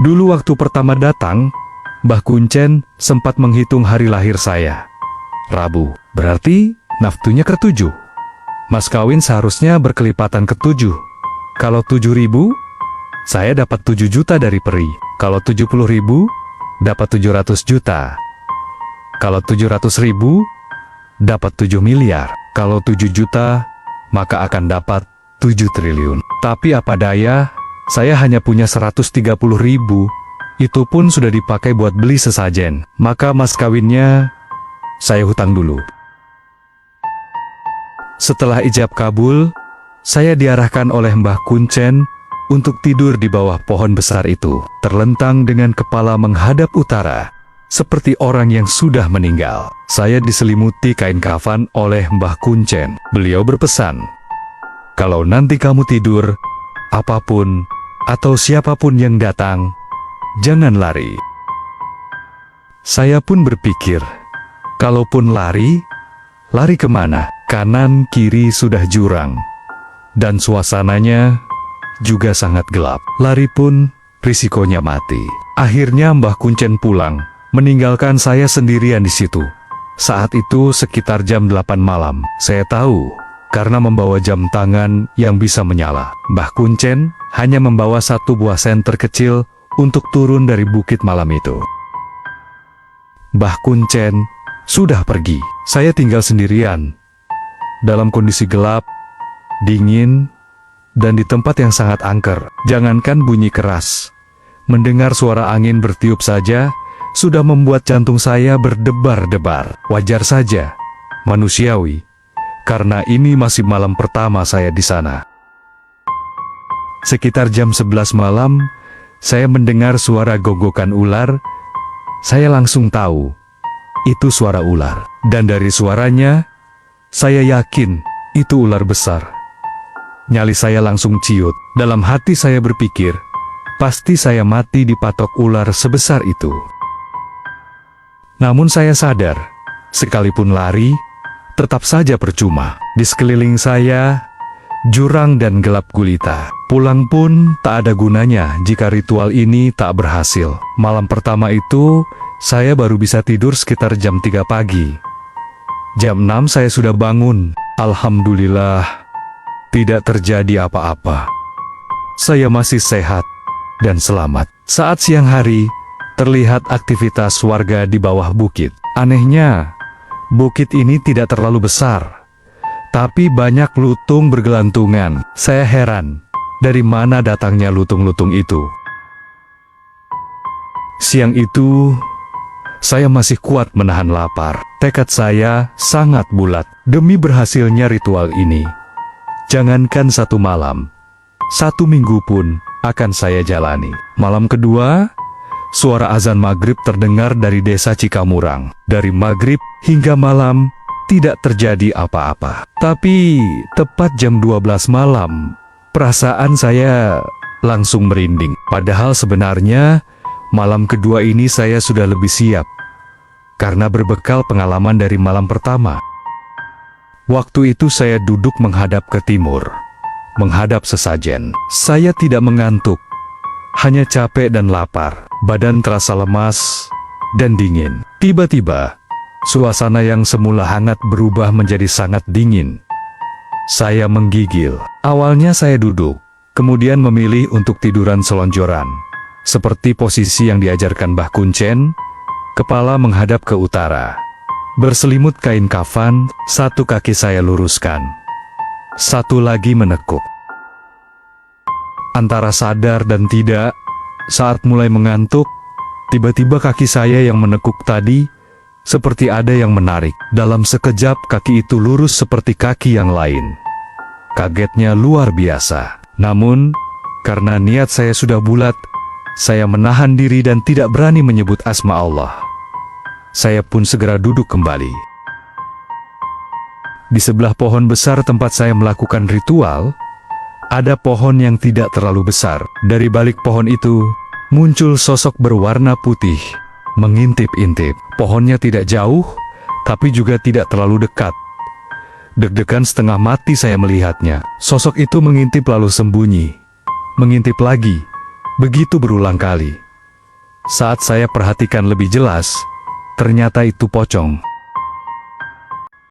Dulu waktu pertama datang, Mbah Kuncen sempat menghitung hari lahir saya. Rabu, berarti naftunya ke-7. Mas kawin seharusnya berkelipatan ke-7. Kalau 7.000, saya dapat 7 juta dari peri. Kalau 70.000, dapat 700 juta. Kalau 700.000, dapat 7 miliar. Kalau 7 juta, maka akan dapat 7 triliun. Tapi apa daya, saya hanya punya 130.000. Itu pun sudah dipakai buat beli sesajen. Maka mas kawinnya, saya hutang dulu. Setelah ijab kabul, saya diarahkan oleh Mbah Kuncen untuk tidur di bawah pohon besar itu, terlentang dengan kepala menghadap utara, seperti orang yang sudah meninggal. Saya diselimuti kain kafan oleh Mbah Kuncen. Beliau berpesan, kalau nanti kamu tidur, apapun atau siapapun yang datang, jangan lari. Saya pun berpikir, kalaupun lari, lari kemana? Kanan kiri sudah jurang, dan suasananya juga sangat gelap. Lari pun risikonya mati. Akhirnya Mbah Kuncen pulang, meninggalkan saya sendirian di situ. Saat itu sekitar jam 8 malam. Saya tahu, karena membawa jam tangan yang bisa menyala. Mbah Kuncen hanya membawa 1 buah senter kecil untuk turun dari bukit malam itu. Mbah Kuncen sudah pergi. Saya tinggal sendirian, dalam kondisi gelap, dingin, dan di tempat yang sangat angker. Jangankan bunyi keras, mendengar suara angin bertiup saja sudah membuat jantung saya berdebar-debar. Wajar saja, manusiawi, karena ini masih malam pertama saya di sana. Sekitar jam 11 malam, saya mendengar suara gogokan ular. Saya langsung tahu, itu suara ular. Dan dari suaranya, saya yakin itu ular besar. Nyali saya langsung ciut. Dalam hati saya berpikir, pasti saya mati dipatok ular sebesar itu. Namun saya sadar, sekalipun lari, tetap saja percuma. Di sekeliling saya, jurang dan gelap gulita. Pulang pun tak ada gunanya jika ritual ini tak berhasil. Malam pertama itu, saya baru bisa tidur sekitar jam 3 pagi. Jam 6 saya sudah bangun. Alhamdulillah, tidak terjadi apa-apa. Saya masih sehat dan selamat. Saat siang hari, terlihat aktivitas warga di bawah bukit. Anehnya, bukit ini tidak terlalu besar, tapi banyak lutung bergelantungan. Saya heran, dari mana datangnya lutung-lutung itu. Siang itu, saya masih kuat menahan lapar. Tekad saya sangat bulat demi berhasilnya ritual ini. Jangankan 1 malam, 1 minggu pun akan saya jalani. Malam kedua, suara azan maghrib terdengar dari desa Cikamurang. Dari maghrib hingga malam, tidak terjadi apa-apa. Tapi, tepat jam 12 malam, perasaan saya langsung merinding. Padahal sebenarnya, malam kedua ini saya sudah lebih siap, karena berbekal pengalaman dari malam pertama. Waktu itu saya duduk menghadap ke timur, menghadap sesajen. Saya tidak mengantuk, hanya capek dan lapar. Badan terasa lemas dan dingin. Tiba-tiba, suasana yang semula hangat berubah menjadi sangat dingin. Saya menggigil. Awalnya saya duduk, kemudian memilih untuk tiduran selonjoran, seperti posisi yang diajarkan Mbah Kuncen, kepala menghadap ke utara. Berselimut kain kafan, 1 kaki saya luruskan, 1 lagi menekuk. Antara sadar dan tidak, saat mulai mengantuk, tiba-tiba kaki saya yang menekuk tadi, seperti ada yang menarik. Dalam sekejap kaki itu lurus seperti kaki yang lain. Kagetnya luar biasa. Namun, karena niat saya sudah bulat, saya menahan diri dan tidak berani menyebut asma Allah. Saya pun segera duduk kembali. Di sebelah pohon besar tempat saya melakukan ritual, ada pohon yang tidak terlalu besar. Dari balik pohon itu, muncul sosok berwarna putih, mengintip-intip. Pohonnya tidak jauh, tapi juga tidak terlalu dekat. Deg-degan setengah mati saya melihatnya. Sosok itu mengintip lalu sembunyi, mengintip lagi, begitu berulang kali. Saat saya perhatikan lebih jelas, ternyata itu pocong.